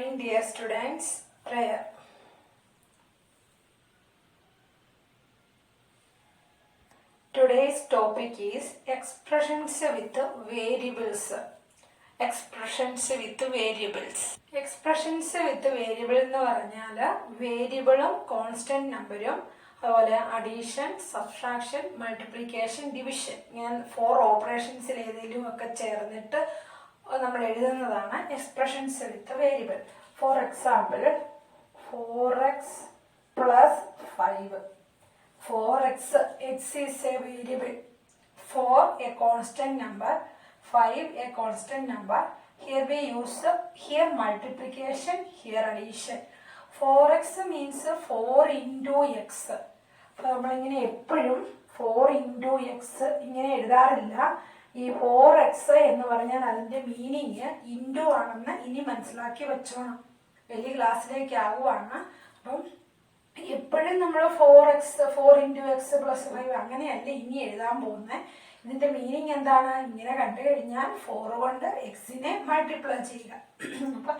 morning, dear students. Prayer. Today's topic is expressions with variables. Expressions with variables. Expressions with variable എന്ന് പറഞ്ഞാൽ വേരിയബിളും constant നമ്പറും അതുപോലെ addition, subtraction, multiplication, division ഞാൻ 4 ഓപ്പറേഷൻസിൽ ഏതെങ്കിലും ഒക്കെ ചേർന്നിട്ട് നമ്മൾ എഴുതുന്നതാണ് expressions with variable. For example 4x plus 5. 4x, x is a variable, 4 a constant number, 5 a constant number. Here we use here multiplication, here addition. 4x means 4 into x. അപ്പോൾ നമ്മളിങ്ങനെ എപ്പോഴും 4 into x ഇങ്ങനെ എഴുതാറില്ല. ഈ 4x എന്ന് പറഞ്ഞാൽ അതിന്റെ meaning into ആണെന്ന് ഇനി മനസ്സിലാക്കി വെച്ചോണം. വലിയ ക്ലാസ്സിലേക്ക് ആവുകയാണ്. അപ്പം എപ്പോഴും നമ്മൾ 4 into x plus 5 അങ്ങനെയല്ല ഇനി എഴുതാൻ പോകുന്നത്. ഇതിന്റെ മീനിങ് എന്താണ്? ഇങ്ങനെ കണ്ടു കഴിഞ്ഞാൽ 4 കൊണ്ട് എക്സിനെ മൾട്ടിപ്ലൈ ചെയ്യുക. അപ്പൊ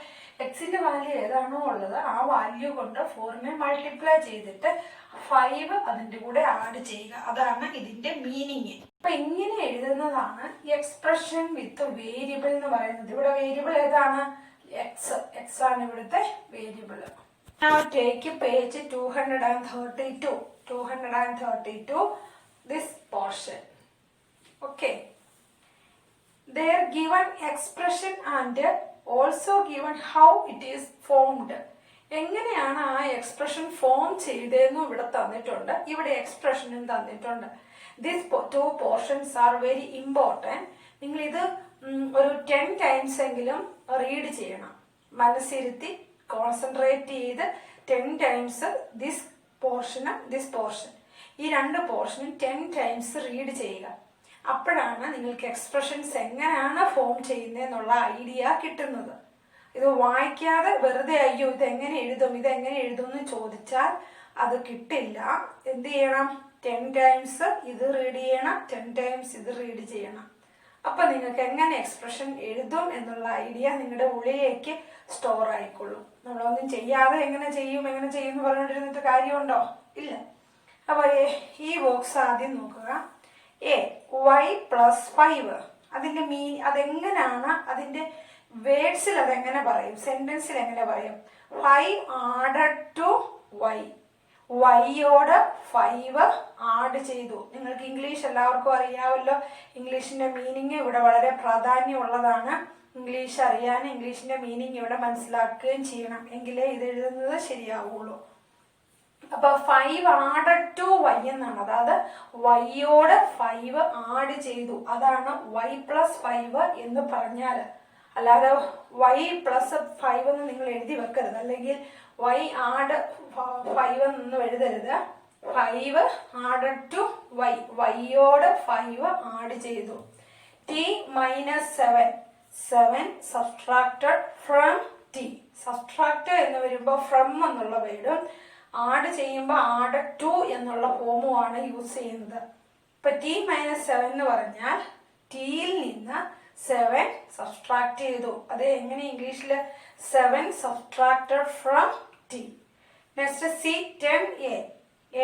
എക്സിന്റെ വാല്യൂ ഏതാണോ ഉള്ളത് ആ വാല്യൂ കൊണ്ട് 4നെ മൾട്ടിപ്ലൈ ചെയ്തിട്ട് 5 അതിന്റെ കൂടെ ആഡ് ചെയ്യുക. അതാണ് ഇതിന്റെ മീനിങ്. അപ്പൊ ഇങ്ങനെ എഴുതുന്നതാണ് എക്സ്പ്രഷൻ വിത്ത് വേരിയബിൾ എന്ന് പറയുന്നത്. ഇവിടെ വേരിയബിൾ ഏതാണ്? എക്സ് ആണ് ഇവിടുത്തെ variable. Now take page 232, this portion. Okay. They are given expression and also given how it is formed. എങ്ങനെയാണ് ആ എക്സ്പ്രഷൻ ഫോം ചെയ്തതെന്നും ഇവിടെ തന്നിട്ടുണ്ട്. ഇവിടെ എക്സ്പ്രഷനും തന്നിട്ടുണ്ട്. These 2 portions are very important. നിങ്ങൾ ഇത് ഒരു 10 times എങ്കിലും റീഡ് ചെയ്യണം. മനസ്സിരുത്തി കോൺസെൻട്രേറ്റ് ചെയ്ത് 10 times ദിസ് പോർഷനും ദിസ് പോർഷൻ, ഈ 2 പോർഷനും 10 times റീഡ് ചെയ്യുക. അപ്പോഴാണ് നിങ്ങൾക്ക് എക്സ്പ്രഷൻസ് എങ്ങനെയാണ് ഫോം ചെയ്യുന്നതെന്നുള്ള ഐഡിയ കിട്ടുന്നത്. ഇത് വായിക്കാതെ വെറുതെ അയ്യോ ഇതെങ്ങനെ എഴുതും എന്ന് ചോദിച്ചാൽ അത് കിട്ടില്ല. എന്ത് ചെയ്യണം? 10 times ഇത് റീഡ് ചെയ്യണം, 10 times ഇത് റീഡ് ചെയ്യണം. അപ്പൊ നിങ്ങൾക്ക് എങ്ങനെ എക്സ്പ്രഷൻ എഴുതും എന്നുള്ള ഐഡിയ നിങ്ങളുടെ ഉള്ളിലേക്ക് സ്റ്റോർ ആയിക്കൊള്ളും. നമ്മളൊന്നും ചെയ്യാതെ എങ്ങനെ ചെയ്യും എന്ന് പറഞ്ഞുകൊണ്ടിരുന്നിട്ട് കാര്യമുണ്ടോ? ഇല്ല. അപ്പൊ ഈ ബോക്സ് ആദ്യം നോക്കുക. y plus 5 അതിന്റെ അതെങ്ങനെയാണ്, അതിന്റെ വേർഡ്സിൽ അതെങ്ങനെ പറയും, സെന്റൻസിൽ എങ്ങനെ പറയും? 5 added to y. വൈയോട് 5 ആഡ് ചെയ്തു. നിങ്ങൾക്ക് ഇംഗ്ലീഷ് എല്ലാവർക്കും അറിയാമല്ലോ. ഇംഗ്ലീഷിന്റെ മീനിങ് ഇവിടെ വളരെ പ്രാധാന്യമുള്ളതാണ്. ഇംഗ്ലീഷ് അറിയാൻ ഇംഗ്ലീഷിന്റെ മീനിങ് ഇവിടെ മനസ്സിലാക്കുകയും ചെയ്യണം, എങ്കിലേ ഇത് എഴുതുന്നത് ശരിയാവുള്ളൂ. അപ്പൊ 5 added to y എന്നാണ്. അതായത് വൈയോട് 5 ആഡ് ചെയ്തു. അതാണ് y plus 5 എന്ന് പറഞ്ഞാൽ. അല്ലാതെ y plus 5 എന്ന് നിങ്ങൾ എഴുതി വെക്കരുത്, അല്ലെങ്കിൽ y add 5 എന്നൊന്നും എഴുതരുത്. 5 added to y, വൈയോട് 5 ആഡ് ചെയ്തു. t minus 7 subtracted from t. Subtract എന്ന് വരുമ്പോൾ ഫ്രം എന്നുള്ള വേർഡും ആഡ് ചെയ്യുമ്പോൾ added to എന്നുള്ള ഫോമുമാണ് യൂസ് ചെയ്യുന്നത്. ഇപ്പൊ t minus 7 എന്ന് പറഞ്ഞാൽ ടിയിൽ നിന്ന് 7 സബ്ട്രാക്ട് ചെയ്തു. അത് എങ്ങനെ ഇംഗ്ലീഷില്? 7 subtracted from t. Next C 10a. a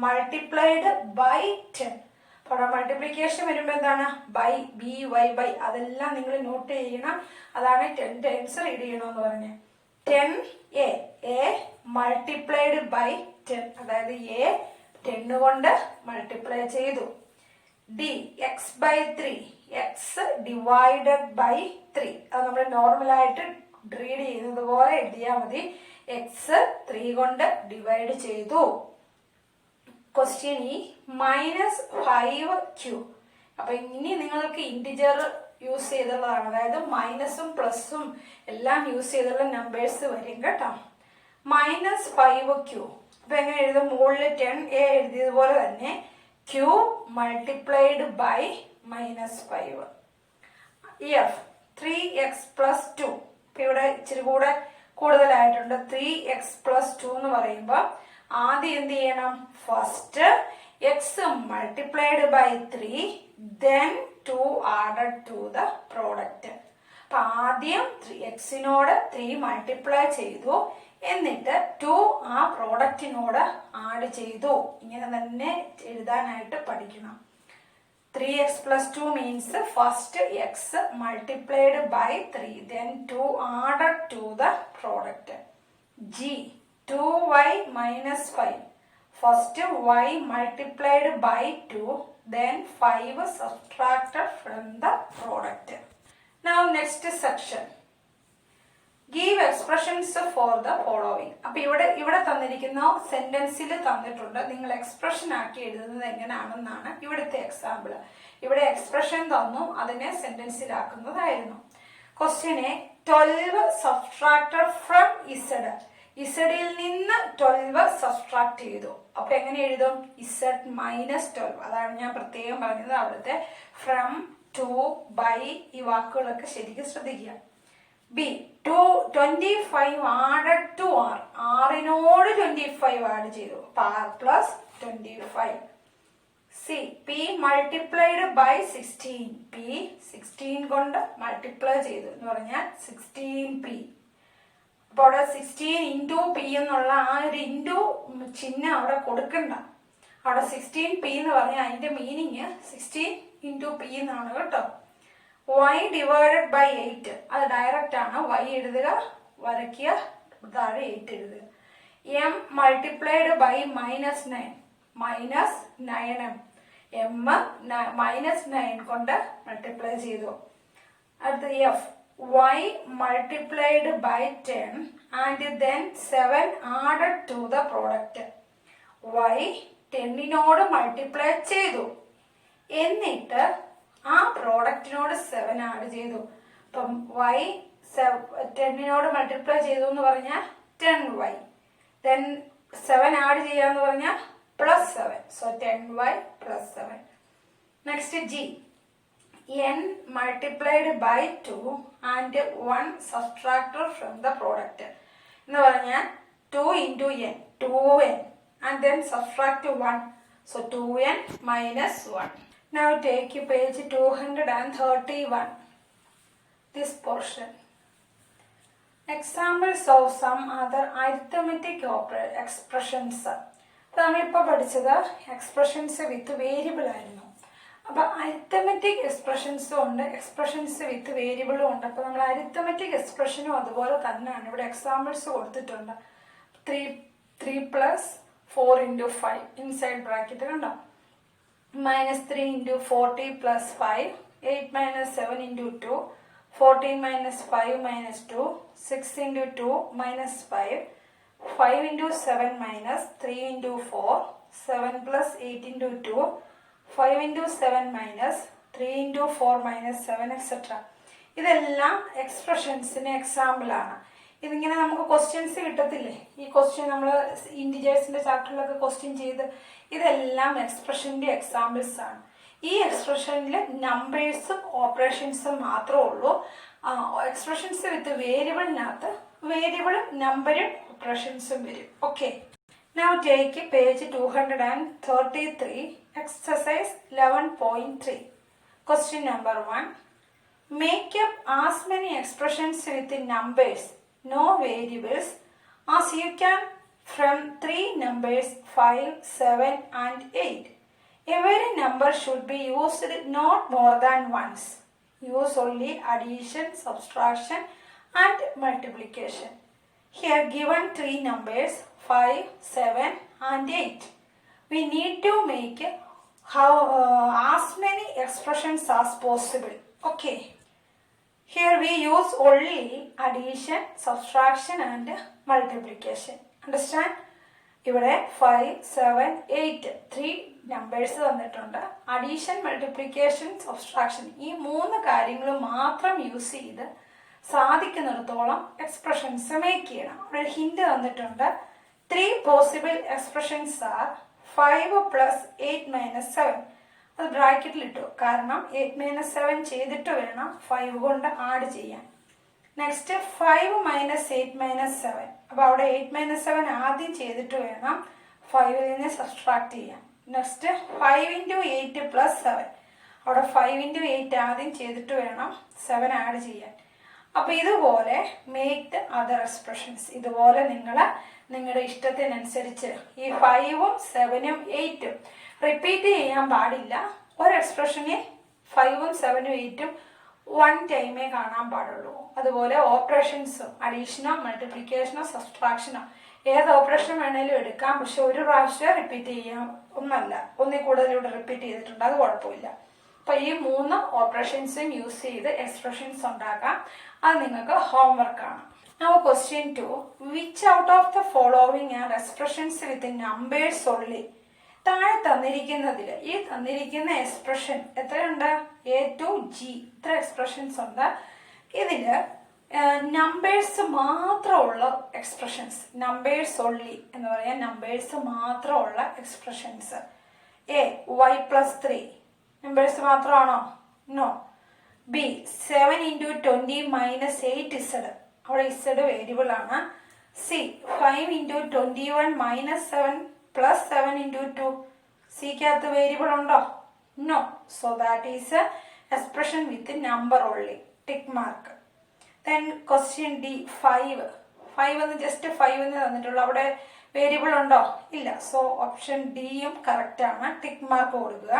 multiplied by 10. അപ്പോൾ മൾട്ടിപ്ലിക്കേഷൻ വരുമ്പോൾ എന്താണ്? By, by. അതെല്ലാം നിങ്ങൾ നോട്ട് ചെയ്യണം. അതാണ് 10 times റീഡ് ചെയ്യണമെന്ന് പറഞ്ഞത്. 10a മൾട്ടിപ്ലൈഡ് ബൈ 10, അതായത് a 10 കൊണ്ട് മൾട്ടിപ്ലൈ ചെയ്തു. d x by 3, x divided by 3. അത് നമ്മൾ നോർമലായിട്ട് റീഡ് ചെയ്യുന്നത് പോലെ എഴുതിയാൽ മതി. x 3 കൊണ്ട് ഡിവൈഡ് ചെയ്തു. Question -5q. അപ്പൊ ഇനി നിങ്ങൾക്ക് ഇന്റിജർ യൂസ് ചെയ്തുള്ളതാണ്, അതായത് മൈനസും പ്ലസും എല്ലാം യൂസ് ചെയ്തുള്ള നമ്പേഴ്സ് വരും കേട്ടോ. -5q. അപ്പൊ എങ്ങനെ എഴുതും? മുകളിൽ 10a എഴുതിയതുപോലെ തന്നെ q multiplied by -5. f 3x plus 2. ഇപ്പൊ ഇവിടെ ഇച്ചിരി കൂടെ കൂടുതലായിട്ടുണ്ട്. 3x plus 2 എന്ന് പറയുമ്പോൾ ആദ്യം എന്ത് ചെയ്യണം? First x multiplied by 3, then 2 added to the product. അപ്പൊ ആദ്യം എക്സിനോട് 3 മൾട്ടിപ്ലൈ ചെയ്തു, എന്നിട്ട് 2 ആ പ്രോഡക്റ്റിനോട് ആഡ് ചെയ്തു. ഇങ്ങനെ തന്നെ എഴുതാനായിട്ട് പഠിക്കണം. 3x plus 2 means first x multiplied by 3, then 2 added to the product. G, 2y minus 5. First y multiplied by 2, then 5 subtracted from the product. Now next section. Give expressions for the following. അപ്പോൾ ഇവിടെ തന്നിരിക്കുന്ന സെന്റൻസിൽ തന്നിട്ടുണ്ട്, നിങ്ങൾ expression ആക്കി എഴുതുന്നത് എങ്ങനെയാണെന്നാണ് ഇവിടുത്തെ example. ഇവിടെ expression തന്നു, അതിനെ സെന്റൻസിലാക്കുന്നതായിരുന്നു. ക്വസ്റ്റ്യനെ 12 സബ്ട്രാക്റ്റഡ് ഫ്രം ഇസഡ്, ഇസഡിൽ നിന്ന് 12 സബ്ട്രാക്ട് ചെയ്തു. അപ്പൊ എങ്ങനെ എഴുതും? Z minus 12. അതാണ് ഞാൻ പ്രത്യേകം പറഞ്ഞത് അവിടുത്തെ ഫ്രം, ടു, ബൈ ഈ വാക്കുകളൊക്കെ ശരിക്കും ശ്രദ്ധിക്കുക. B, 25 added to R. R-നോട് 25 add ചെയ്തു. R plus 25. C, P multiplied by 16. P 16 കൊണ്ട് മൾട്ടിപ്ലൈ ചെയ്തു എന്ന് പറഞ്ഞാൽ 16P. അപ്പോൾ അവിടെ 16 ഇൻറ്റു P എന്നുള്ള ആ ഒരു ഇൻറ്റു ചിഹ്നം അവിടെ കൊടുക്കണ്ട. അവിടെ 16P എന്ന് പറഞ്ഞാൽ അതിന്റെ മീനിങ് 16 ഇൻറ്റു P എന്നാണ് കേട്ടോ. y ഡിവൈഡഡ് ബൈ 8, അത് ഡയറക്റ്റ് ആണ്. y എഴുതുക, വരയ്ക്കുക, താഴെ 8 എഴുതുക. m multiplied by -9, -9m, m -9 കൊണ്ട് മൾട്ടിപ്ലൈ ചെയ്തു. അടുത്ത f, y multiplied by 10 and then 7 added to the product. y 10നോട് മൾട്ടിപ്ലൈ ചെയ്തു, എന്നിട്ട് ആ പ്രോഡക്റ്റിനോട് 7 ആഡ് ചെയ്തു. അപ്പം y 10നോട് മൾട്ടിപ്ലൈ ചെയ്തു എന്ന് പറഞ്ഞാൽ 10y, then 7 ആഡ് ചെയ്യാന്ന് പറഞ്ഞാൽ +7, so 10y + 7. Next G, n multiplied by 2 and 1 subtracted from the product എന്ന് പറഞ്ഞാൽ 2 into n, 2n, and then subtract 1, so 2n minus 1. Now take page 231, this portion. Examples of some other arithmetic expressions. നമ്മളിപ്പോൾ പഠിച്ചത് expressions with variable ആയിരുന്നു. അപ്പോൾ arithmetic എക്സ്പ്രഷൻസും ഉണ്ട്, expressions വിത്ത് വേരിയബിളും ഉണ്ട്. അപ്പോൾ നമ്മൾ അരിത്തമെറ്റിക് എക്സ്പ്രഷനും അതുപോലെ തന്നെയാണ്. ഇവിടെ എക്സാമ്പിൾസ് കൊടുത്തിട്ടുണ്ട്. 3 + 4 × 5 ഇൻസൈഡ് ബ്രാക്കറ്റ് കണ്ടോ. -3 × 40 + 5, 8 - 7 × 2, 14 - 5 - 2, 6 × 2 - 5, 5 × 7 - 3 × 4, 7 + 8 × 2, 5 × 7 - 3 × 4 - 7, etc. ഇതെല്ലാം എക്സ്പ്രഷൻസിന് എക്സാമ്പിൾ ആണ്. ഇതിങ്ങനെ നമുക്ക് ക്വസ്റ്റ്യൻസ് കിട്ടത്തില്ലേ? ഈ ക്വസ്റ്റ്യൻ നമ്മൾ ഇൻറ്റിജേഴ്സിന്റെ ചാപ്റ്ററിലൊക്കെ ക്വസ്റ്റ്യൻ ചെയ്ത്, ഇതെല്ലാം എക്സ്പ്രഷന്റെ എക്സാമ്പിൾസ് ആണ്. ഈ എക്സ്പ്രഷനിൽ നമ്പേഴ്സും ഓപ്പറേഷൻസും മാത്രമേ ഉള്ളൂ. എക്സ്പ്രഷൻസ് വിത്ത് വേരിയബിളിനകത്ത് വേരിയബിളും നമ്പരും ഓപ്പറേഷൻസും വരും. Okay, now take page 233, exercise 11.3. Question number 1. Make up as many expressions with numbers, no variables, as you can from 3 numbers 5, 7 and 8. Every number should be used not more than once. Use only addition, subtraction and multiplication. Here given 3 numbers 5, 7 and 8. We need to make as many expressions as possible. Okay. Here we use only addition, subtraction and multiplication. Understand? ഇവിടെ 5, 7, 8 3 numbers തന്നിട്ടുണ്ട്. Addition, multiplication, subtraction ഈ 3 കാര്യങ്ങൾ മാത്രം use ചെയ്ത് സാധിക്കുന്നിടത്തോളം expressions make ചെയ്യണം. അവിടെ ഒരു hint തന്നിട്ടുണ്ട്. 3 പോസിബിൾ എക്സ്പ്രഷൻസ് ആർ 5 + 8 - 7. അത് ബ്രാക്കറ്റിൽ ഇട്ടു, കാരണം 8 - 7 ചെയ്തിട്ട് വേണം 5 കൊണ്ട് ആഡ് ചെയ്യാൻ. നെക്സ്റ്റ് 5 - 8 - 7. അപ്പോൾ അവിടെ 8 - 7 ആദ്യം ചെയ്തിട്ട് വേണം 5ൽ നിന്ന് സബ്സ്ട്രാക്ട് ചെയ്യാൻ. നെക്സ്റ്റ് 5 × 8 + 7. അവിടെ 5 × 8 ആദ്യം ചെയ്തിട്ട് വേണം 7 ആഡ് ചെയ്യാൻ. അപ്പൊ ഇതുപോലെ മേക്ക് ദ അതർ എക്സ്പ്രഷൻസ്. ഇതുപോലെ നിങ്ങൾ നിങ്ങളുടെ ഇഷ്ടത്തിനനുസരിച്ച് ഈ 5ഉം 7ഉം 8ഉം റിപ്പീറ്റ് ചെയ്യാൻ പാടില്ല. ഒരു എക്സ്പ്രഷനെ 5ഉം 7ഉം 8ഉം 1 ടൈമേ കാണാൻ പാടുള്ളൂ. അതുപോലെ ഓപ്പറേഷൻസും അഡീഷനോ മൾട്ടിപ്ലിക്കേഷനോ സബ്സ്ട്രാക്ഷനോ ഏത് ഓപ്പറേഷൻ വേണേലും എടുക്കാം. പക്ഷെ ഒരു പ്രാവശ്യം റിപ്പീറ്റ് ചെയ്യാം, ഒന്നല്ല ഒന്നിൽ കൂടുതൽ ഇവിടെ റിപ്പീറ്റ് ചെയ്തിട്ടുണ്ട്, അത് കുഴപ്പമില്ല. അപ്പൊ ഈ 3 ഓപ്പറേഷൻസും യൂസ് ചെയ്ത് എക്സ്പ്രഷൻസ് ഉണ്ടാക്കാം. അത് നിങ്ങൾക്ക് ഹോംവർക്ക് ആണ്. Now question 2. Which out of the following are expressions with numbers only? താഴെ തന്നിരിക്കുന്നതിൽ ഈ തന്നിരിക്കുന്ന എക്സ്പ്രഷൻ എത്രയുണ്ട്? A to G ഇത്ര എക്സ്പ്രഷൻസ് ഉണ്ട്. ഇതില് നമ്പേഴ്സ് മാത്രമുള്ള എക്സ്പ്രഷൻസ്, നമ്പേഴ്സ് ഓൺലി എന്ന് പറയാൻ നമ്പേഴ്സ് മാത്രമുള്ള എക്സ്പ്രഷൻസ്. A y+3 നമ്പേഴ്സ് മാത്രമാണോ? No. B 7 into 20 minus 8z, അവിടെ z വേരിയബിൾ ആണ്. C 5 into 21 minus 7 plus 7 into 2, സിക്കകത്ത് വേരിയബിൾ ഉണ്ടോ? No. So that is expression with number only, tick mark. Then question D 5 എന്ന് just 5 എന്ന് തന്നിട്ടുള്ളൂ, അവിടെ variable ഉണ്ടോ? ഇല്ല. സോ ഓപ്ഷൻ ഡിയും കറക്റ്റ് ആണ്, ടിക്ക് മാർക്ക് കൊടുക്കുക.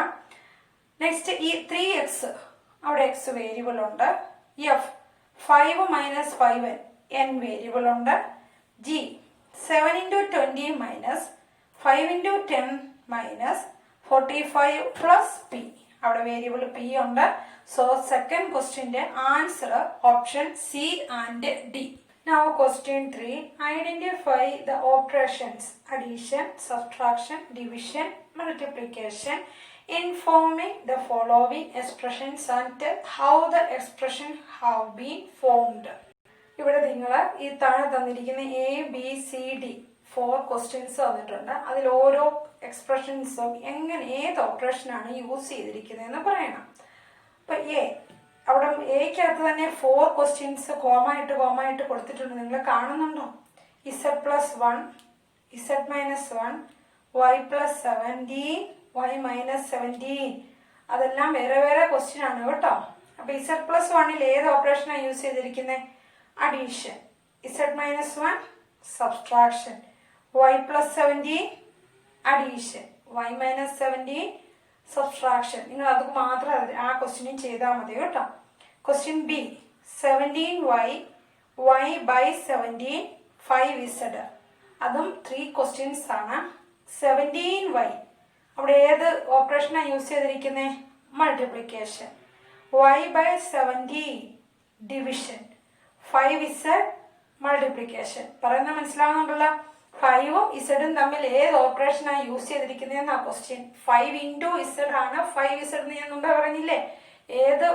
നെക്സ്റ്റ് ഈ 3x, അവിടെ എക്സ് വേരിയബിൾ ഉണ്ട്. എഫ് 5 minus 5 n വേരിയബിൾ ഉണ്ട്. G 7 into 20 minus 5 into 10 minus 45 plus p, അവിടെ വേരിയബിൾ p ഉണ്ട്. സോ സെക്കൻഡ് ക്വസ്റ്റ്യന്റെ answer option C and D. Now question 3. Identify the operations addition, subtraction, division, multiplication in forming the following expressions and how the expression have been formed. ഇവിടെ നിങ്ങൾ ഈ താഴെ തന്നിരിക്കുന്ന ABCD 4 questions തന്നിട്ടുണ്ട്. അതിൽ ഓരോ എക്സ്പ്രഷൻസും എങ്ങനെ ഏത് ഓപ്പറേഷനാണ് യൂസ് ചെയ്തിരിക്കുന്നതെന്ന് പറയണം. അപ്പൊ അവിടെ എക്കകത്ത് തന്നെ 4 ക്വസ്റ്റ്യൻസ് കോമായിട്ട് കൊടുത്തിട്ടുണ്ട്. നിങ്ങൾ കാണുന്നുണ്ടോ? z+1, z-1, y+17, y-17, അതെല്ലാം വേറെ വേറെ ക്വസ്റ്റ്യൻ ആണ് കേട്ടോ. അപ്പൊ z+1 ഏത് ഓപ്പറേഷനാണ് യൂസ് ചെയ്തിരിക്കുന്നത്? Addition. z-1 subtraction. y+17 addition. y-17 subtraction. നിങ്ങൾ അത് മാത്രം ആ ക്വസ്റ്റ്യനും ചെയ്താൽ മതി കേട്ടോ. Question B 17y, y/17, 5z, അതും 3 ക്വസ്റ്റ്യൻസ് ആണ്. 17y അവിടെ ഏത് ഓപ്പറേഷനാണ് യൂസ് ചെയ്തിരിക്കുന്നത്? Multiplication. y/17 division. 5z multiplication. പറയുന്നത് മനസ്സിലാവുന്നുണ്ടല്ലോ? 5ഉം ഇസഡും തമ്മിൽ ഏത് ഓപ്പറേഷനാണ് യൂസ് ചെയ്തിരിക്കുന്നതെന്നാ ക്വസ്റ്റ്യൻ. 5 into z ആണ് 5z എന്ന് ഞാൻ മുമ്പേ പറഞ്ഞില്ലേ? ഏത്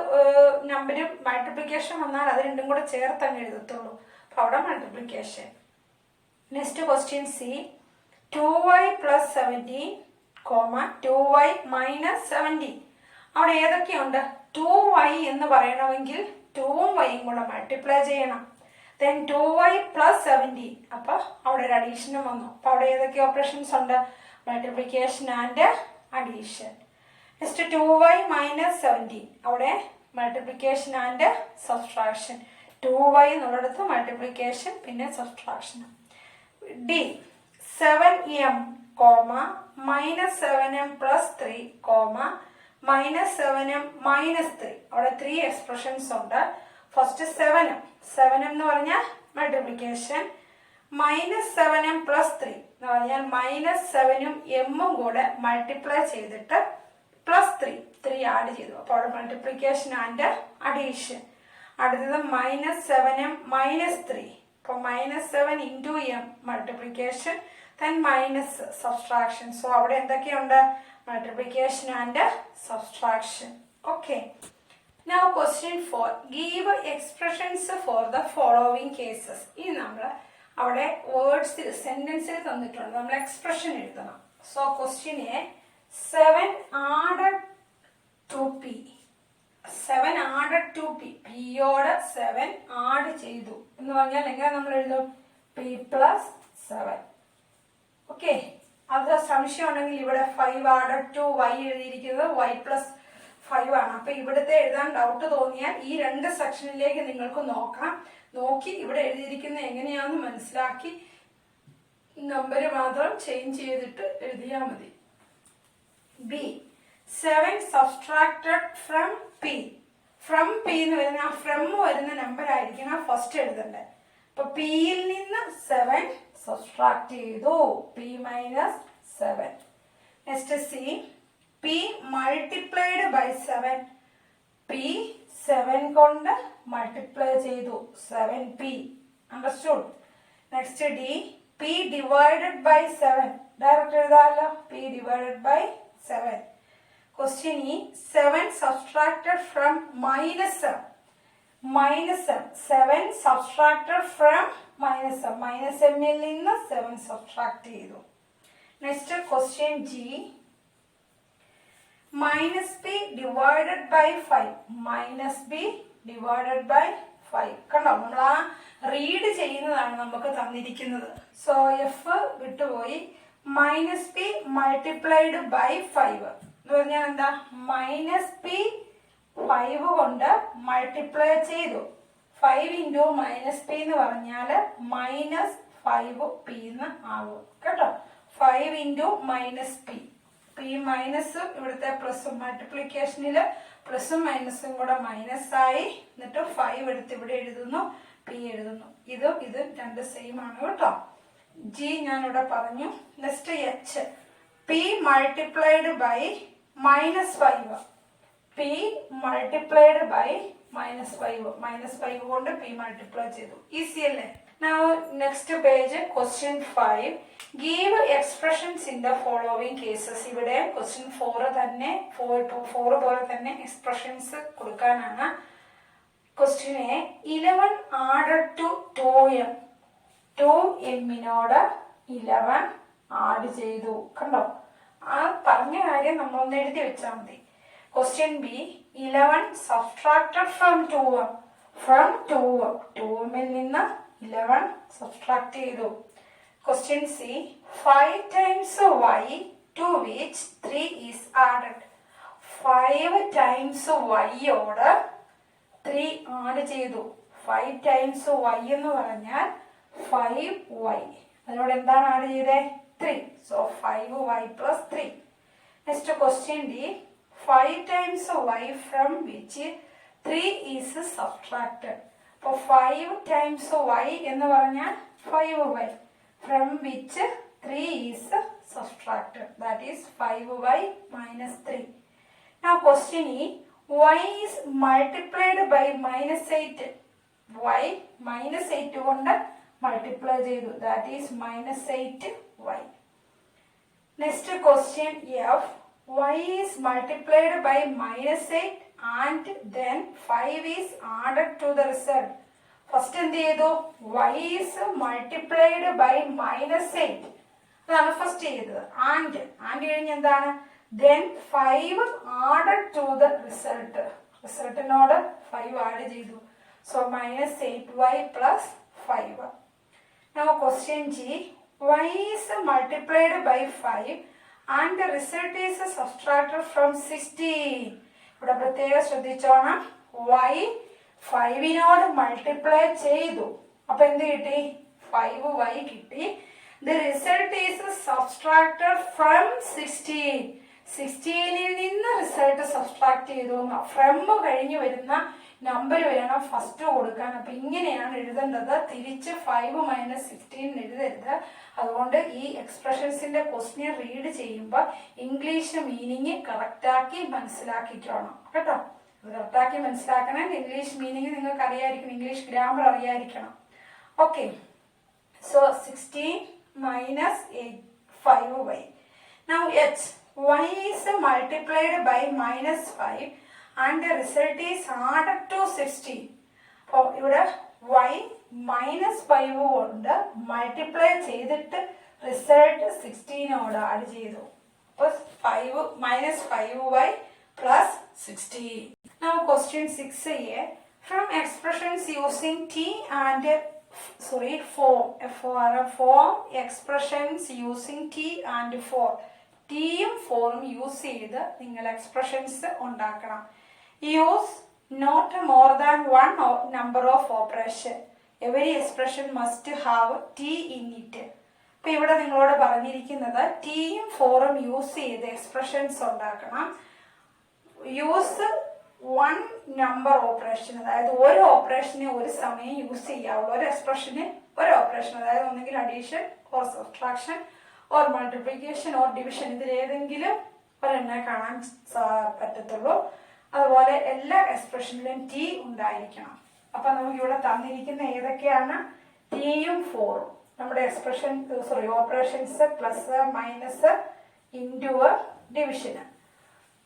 നമ്പരും മൾട്ടിപ്ലിക്കേഷൻ വന്നാൽ അത് രണ്ടും കൂടെ ചേർത്ത് അങ്ങ് എഴുതത്തുള്ളൂ. അപ്പൊ അവിടെ multiplication. Next question C 2y+17, 2y-17, അവിടെ ഏതൊക്കെയുണ്ട്? 2y എന്ന് പറയണമെങ്കിൽ 2ഉം yയും കൂടെ മൾട്ടിപ്ലൈ ചെയ്യണം. then 2y+17, അപ്പൊ അവിടെ ഒരു അഡീഷനും വന്നു. അപ്പൊ അവിടെ ഏതൊക്കെ ഓപ്പറേഷൻസ് ഉണ്ട്? Multiplication and addition. Next 2y-17, അവിടെ മൾട്ടിപ്ലിക്കേഷൻ ആൻഡ് സബ്സ്ട്രാക്ഷൻ. 2y എന്നുള്ളിടത്ത് മൾട്ടിപ്ലിക്കേഷൻ പിന്നെ subtraction. D 7m, -7m+3, -7m-3, അവിടെ 3 എക്സ്പ്രഷൻസ് ഉണ്ട്. ഫസ്റ്റ് 7m എന്ന് പറഞ്ഞാൽ മൾട്ടിപ്ലിക്കേഷൻ, -7m+3 എന്ന് പറഞ്ഞാൽ -7ഉം m-ഉം കൂടെ മൾട്ടിപ്ലൈ ചെയ്തിട്ട് +3 ആഡ് ചെയ്തു. അപ്പോൾ അവിടെ മൾട്ടിപ്ലിക്കേഷൻ ആൻഡ് അഡീഷൻ. അടുത്തത് -7m-3, അപ്പോൾ -7 into m multiplication, then minus subtraction. So അവിടെ എന്തൊക്കെയുണ്ട്? Multiplication and subtraction. Okay. Now question 4. Give expressions for the following cases. ഇനി നമ്മൾ അവിടെ വേർഡ്സിൽ സെന്റൻസിൽ തന്നിട്ടുണ്ട്, നമ്മൾ എക്സ്പ്രഷൻ എഴുതണം. So question A 7 added to p. 7 added to p. പിയോട് 7 add ചെയ്തു എന്ന് പറഞ്ഞാൽ എങ്ങനെ നമ്മൾ എഴുതും? p+7. ഓക്കെ. അത് സംശയം ഉണ്ടെങ്കിൽ ഇവിടെ 5 added to y എഴുതിയിരിക്കുന്നത് y+5 5 ആണ്. അപ്പൊ ഇവിടുത്തെ എഴുതാൻ ഡൗട്ട് തോന്നിയാൽ ഈ രണ്ട് സെക്ഷനിലേക്ക് നിങ്ങൾക്ക് നോക്കാം. നോക്കി ഇവിടെ എഴുതിയിരിക്കുന്ന എങ്ങനെയാണെന്ന് മനസ്സിലാക്കി നമ്പർ മാത്രം ചേഞ്ച് ചെയ്തിട്ട് എഴുതിയാൽ മതി. B 7 subtracted from P. From P എന്ന് വരുന്ന ആ ഫ്രം വരുന്ന നമ്പർ ആയിരിക്കണം ഫസ്റ്റ് എഴുതണ്ടേ. അപ്പൊ പിയിൽ നിന്ന് 7 സബ്സ്ട്രാക്ട് ചെയ്തു, P minus 7. Next C P multiplied by 7. P 7 കൊണ്ട് മൾട്ടിപ്ലൈ ചെയ്തു, 7p. Understood. Next D P divided by 7. Direct എഴുതാമല്ലോ, P divided by 7. Question E 7 subtracted from minus 7 subtracted from minus m ൽ നിന്ന് 7 subtract ചെയ്തു. Next question G minus B divided by 5. Minus B divided by 5. കണ്ടോ, നമ്മൾ ആ read ചെയ്യുന്നതാണ് നമുക്ക് തന്നിരിക്കുന്നത്. സോ എഫ് വിട്ടുപോയി. മൈനസ് ബി മൾട്ടിപ്ലൈഡ് ബൈ 5 എന്ന് പറഞ്ഞാൽ എന്താ, മൈനസ് പി 5 കൊണ്ട് മൾട്ടിപ്ലൈ ചെയ്തു. 5 ഇൻറ്റു മൈനസ് പി എന്ന് പറഞ്ഞാൽ മൈനസ് 5p എന്ന് ആകും കേട്ടോ. 5 ഇൻറ്റു മൈനസ് പി. പി മൈനസും ഇവിടുത്തെ പ്ലസും മൾട്ടിപ്ലിക്കേഷനില് പ്ലസും മൈനസും കൂടെ മൈനസ് ആയി. എന്നിട്ട് 5 എടുത്ത് ഇവിടെ എഴുതുന്നു, പി എഴുതുന്നു. ഇതും രണ്ട് സെയിം ആണ് കേട്ടോ. ജി ഞാനിവിടെ പറഞ്ഞു. Next H P multiplied by minus 5. P multiplied by minus 5. Minus 5 കൊണ്ട് പി മൾട്ടിപ്ലൈ ചെയ്തു. ഈസി അല്ലേ? Now next page question 5. Give expressions in the following cases. ഇവിടെ question 4 തന്നെ 4 പോലെ തന്നെ എക്സ്പ്രഷൻസ് കൊടുക്കാനാണ്. Question A 11 added to 2m. 2mനോട് 11 add ചെയ്തു. കണ്ടോ, ആ പറഞ്ഞ കാര്യം നമ്മളൊന്ന് എഴുതി വെച്ചാൽ മതി. Question B 11 subtracted from 2m. From 2m. 2m ൽ നിന്ന് 11 subtract ചെയ്തു. Question C 5 times y to which 3 is added. 5 times y യോട് 3 ആഡ് ചെയ്തു. 5 times y എന്ന് പറഞ്ഞാൽ 5y. അതിനോട് എന്താണ് ആഡ് ചെയ്തേ? 3. So 5y plus 3. Next question D 5 times y from which 3 is subtracted. അപ്പോൾ 5 times y എന്ന് പറഞ്ഞാൽ 5y. From which 3 is subtracted. That is 5y minus 3. Now question E y is multiplied by minus 8. y minus 8 കൊണ്ട് multiply ചെയ്തു. That is minus 8y. Next question F y is multiplied by minus 8 and then 5 is added to the result. First എന്ത് ചെയ്തു? y is multiplied by minus 8. അതാണ് first ചെയ്തത്. And കഴിഞ്ഞ് എന്താണ്? then 5 added to the result. റിസൾട്ടിനോട് 5 add ചെയ്തു. so minus 8y plus 5. Now question G y is multiplied by 5 and the result is subtracted from 16. ഇവിടെ പ്രത്യേകം ശ്രദ്ധിച്ചോണം. y 5നോട് മൾട്ടിപ്ലൈ ചെയ്തു. അപ്പൊ എന്ത് കിട്ടി? 5y കിട്ടി. The result is subtracted from 16. 16ൽ നിന്ന് റിസൾട്ട് സബ്സ്ട്രാക്ട് ചെയ്തു. ഫ്രം കഴിഞ്ഞ് വരുന്ന നമ്പർ വേണം ഫസ്റ്റ് കൊടുക്കാൻ. അപ്പൊ ഇങ്ങനെയാണ് എഴുതേണ്ടത്. തിരിച്ച് 5 മൈനസ് 16 എഴുതരുത്. അതുകൊണ്ട് ഈ എക്സ്പ്രഷൻസിന്റെ ക്വസ്റ്റ്യൻ റീഡ് ചെയ്യുമ്പോൾ ഇംഗ്ലീഷ് മീനിങ് കറക്റ്റാക്കി മനസ്സിലാക്കിക്കോണം കേട്ടോ. അത് കറക്റ്റാക്കി മനസ്സിലാക്കണം. ഇംഗ്ലീഷ് മീനിങ് നിങ്ങൾക്ക് അറിയാതിരിക്കണം, ഇംഗ്ലീഷ് ഗ്രാമർ അറിയാതിരിക്കണം. Okay, so 16 minus 5y. Now h y is multiplied by minus 5 and the result is added to 16. അപ്പോൾ ഇവിടെ y minus 5 കൊണ്ട് മൾട്ടിപ്ലൈ ചെയ്തിട്ട് റിസൾട്ട് 16നോട് ആഡ് ചെയ്തു. അപ്പോൾ 5 minus 5y plus 16. Now question 6a. From expressions using t and form expressions using t and 4. ടീയും ഫോറും use ചെയ്ത് നിങ്ങൾ expressions ഉണ്ടാക്കണം. Use not more than one number of operation. Every expression must have T in it. ഇപ്പൊ ഇവിടെ നിങ്ങളോട് പറഞ്ഞിരിക്കുന്നത് ടീയും ഫോറും use ചെയ്ത് എക്സ്പ്രഷൻസ് ഉണ്ടാക്കണം. യൂസ് വൺ നമ്പർ ഓപ്പറേഷൻ, അതായത് ഒരു ഓപ്പറേഷനെ ഒരു സമയം യൂസ് ചെയ്യാവുള്ളൂ. ഒരു എക്സ്പ്രഷന് ഒരു ഓപ്പറേഷൻ, അതായത് ഒന്നെങ്കിൽ addition or subtraction or multiplication or division, ഇതിലേതെങ്കിലും ഒരെണ്ണെ കാണാൻ പറ്റത്തുള്ളൂ. അതുപോലെ എല്ലാ എക്സ്പ്രഷനിലും ടി ഉണ്ടായിരിക്കണം. അപ്പൊ നമുക്ക് ഇവിടെ തന്നിരിക്കുന്ന ഏതൊക്കെയാണ്? ടിയും ഫോറും. നമ്മുടെ expression operations plus minus into ഡിവിഷന്.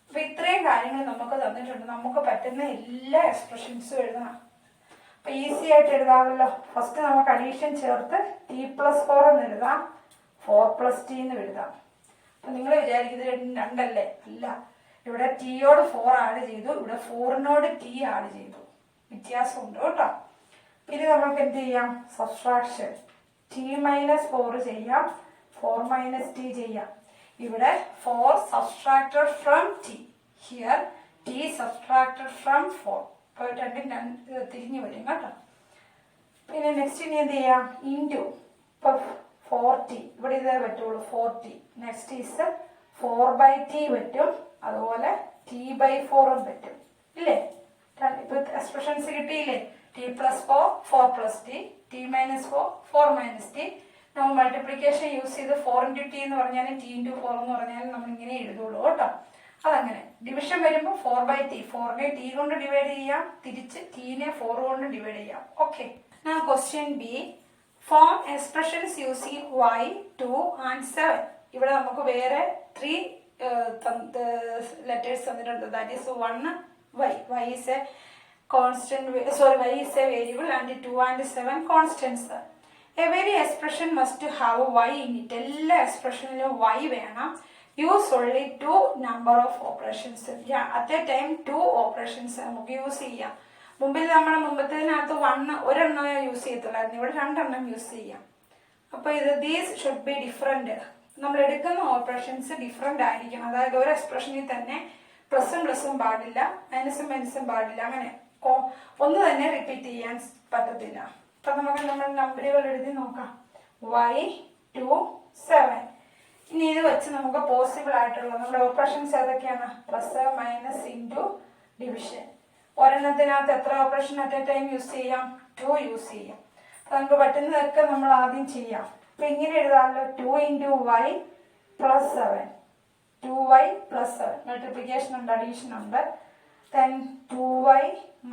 അപ്പൊ ഇത്രയും കാര്യങ്ങൾ നമുക്ക് തന്നിട്ടുണ്ട്. നമുക്ക് പറ്റുന്ന എല്ലാ എക്സ്പ്രഷൻസും എഴുതണം. അപ്പൊ ഈസി ആയിട്ട് എഴുതാമല്ലോ. ഫസ്റ്റ് നമുക്ക് അഡീഷൻ ചേർത്ത് t+4 എന്ന് എഴുതാം, 4+t എന്ന് എഴുതാം. അപ്പൊ നിങ്ങൾ വിചാരിക്കുന്നത് രണ്ടല്ലേ? അല്ല, ഇവിടെ ടിയോട് 4 ആഡ് ചെയ്തു, ഇവിടെ 4നോട് ടി ആഡ് ചെയ്തു. വ്യത്യാസമുണ്ട് കേട്ടോ. പിന്നെ നമുക്ക് എന്ത് ചെയ്യാം? സബ്ട്രാക്ഷൻ. t-4 ചെയ്യാം, 4 - t ചെയ്യാം. ഇവിടെ 4 subtracted from t. Here t subtracted from 4. അപ്പോൾ രണ്ടും തിരിഞ്ഞു വരും കേട്ടോ. പിന്നെ നെക്സ്റ്റ് ഇനി എന്ത് ചെയ്യാം? ഇൻറ്റു. ഇപ്പൊ 4t, ഇവിടെ ഇതേ പറ്റുള്ളൂ, 4t. നെക്സ്റ്റ് ഈസ് 4/t പറ്റും, അതുപോലെ t/4 പറ്റും, ഇല്ലേ? ഇപ്പൊ എക്സ്പ്രഷൻസ് കിട്ടിയില്ലേ? t+4 4+t, t-4 4-t. നമ്മൾ മൾട്ടിപ്ലിക്കേഷൻ യൂസ് ചെയ്ത് 4 × t എന്ന് പറഞ്ഞാലും t × 4 എന്ന് പറഞ്ഞാലും നമ്മൾ ഇങ്ങനെ എഴുതുള്ളൂ കേട്ടോ. അതങ്ങനെ. ഡിവിഷൻ വരുമ്പോൾ 4/t, 4നെ t കൊണ്ട് ഡിവൈഡ് ചെയ്യാം, തിരിച്ച് t-നെ 4 കൊണ്ട് ഡിവൈഡ് ചെയ്യാം. Okay. Now question B. Form expressions using y, 2 and 7. ഇവിടെ നമുക്ക് വേറെ 3 letters തന്നിട്ടുണ്ട്. That is 1 y. Y is a constant, y is a variable, and 2 and 7 constants. Every expression must have y in it. എല്ലാ എക്സ്പ്രഷനിലും y വേണം. Use only 2 number of operations. At a time 2 operations നമുക്ക് use ചെയ്യാം. മുമ്പത്തേതിനകത്ത് 1 ഒരെണ്ണം use ചെയ്യത്തുള്ളായിരുന്നു, ഇവിടെ 2 എണ്ണം use ചെയ്യാം. അപ്പൊ ഇത് ദീസ് ഷുഡ് ബി ഡിഫറെന്റ്. നമ്മൾ എടുക്കുന്ന ഓപ്പറേഷൻസ് ഡിഫറെന്റ് ആയിരിക്കണം. അതായത് ഒരു എക്സ്പ്രഷനിൽ തന്നെ പ്ലസും പ്ലസും പാടില്ല, മൈനസും മൈനസും പാടില്ല. അങ്ങനെ ഒന്ന് തന്നെ റിപ്പീറ്റ് ചെയ്യാൻ പറ്റത്തില്ല. അപ്പൊ നമുക്ക് നമ്മൾ നമ്പറുകൾ എഴുതി നോക്കാം. y, 2, 7. ഇനി ഇത് വെച്ച് നമുക്ക് പോസിബിൾ ആയിട്ടുള്ള നമ്മുടെ ഓപ്പറേഷൻസ് ഏതൊക്കെയാണ്? Plus minus into division. ഒരെണ്ണത്തിനകത്ത് എത്ര operation at a time use ചെയ്യാം? 2 യൂസ് ചെയ്യാം. അപ്പൊ നമുക്ക് പറ്റുന്നതൊക്കെ നമ്മൾ ആദ്യം ചെയ്യാം. അപ്പൊ ഇങ്ങനെ എഴുതാമല്ലോ, 2 × y + 7, 2y + 7. മൾട്ടിപ്ലിക്കേഷൻ ഉണ്ട്, അഡീഷൻ ഉണ്ട്. then 2y -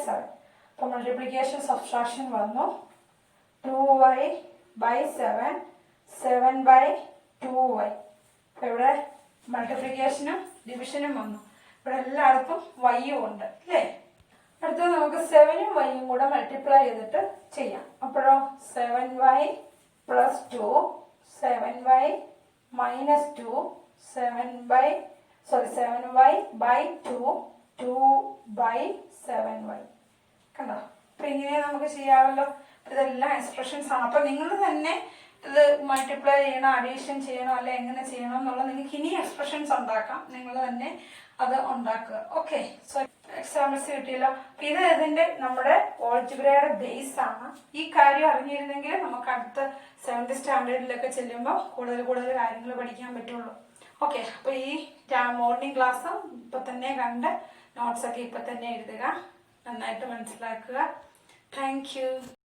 7. അപ്പൊ മൾട്ടിപ്ലിക്കേഷൻ സബ്ട്രാക്ഷൻ വന്നു. 2y/7, 7/2y. അപ്പൊ ഇവിടെ മൾട്ടിപ്ലിക്കേഷനും ഡിവിഷനും വന്നു. ഇവിടെ എല്ലായിടത്തും വൈയും ഉണ്ട്, അല്ലേ? അടുത്തത് നമുക്ക് 7ഉം വൈയും കൂടെ മൾട്ടിപ്ലൈ ചെയ്തിട്ട് ചെയ്യാം. അപ്പോഴോ 7y + 2, 7y - 2, 7y/2, 2/7y. കണ്ടോ? അപ്പൊ ഇങ്ങനെ നമുക്ക് ചെയ്യാമല്ലോ. ഇതെല്ലാം എക്സ്പ്രഷൻസ് ആണ്. അപ്പൊ നിങ്ങൾ തന്നെ ഇത് മൾട്ടിപ്ലൈ ചെയ്യണോ, അഡീഷൻ ചെയ്യണോ, അല്ലെ എങ്ങനെ ചെയ്യണം എന്നുള്ള നിങ്ങൾക്ക് ഇനി എക്സ്പ്രഷൻസ് ഉണ്ടാക്കാം. നിങ്ങൾ തന്നെ അത് ഉണ്ടാക്കുക. ഓക്കെ. സോ എക്സാമ്പിൾസ് കിട്ടിയല്ലോ. ഇത് ഇതിന്റെ നമ്മുടെ ഓൾജിബ്രയുടെ ബേസ് ആണ്. ഈ കാര്യം അറിഞ്ഞിരുന്നെങ്കിൽ നമുക്ക് അടുത്ത 7th സ്റ്റാൻഡേർഡിലൊക്കെ ചെല്ലുമ്പോൾ കൂടുതൽ കാര്യങ്ങൾ പഠിക്കാൻ പറ്റുള്ളൂ. ഓക്കെ. അപ്പൊ ഈ മോർണിംഗ് ക്ലാസ് ഇപ്പൊ തന്നെ കണ്ട് നോട്ട്സ് ഒക്കെ ഇപ്പൊ തന്നെ എഴുതുക, നന്നായിട്ട് മനസ്സിലാക്കുക. Thank you.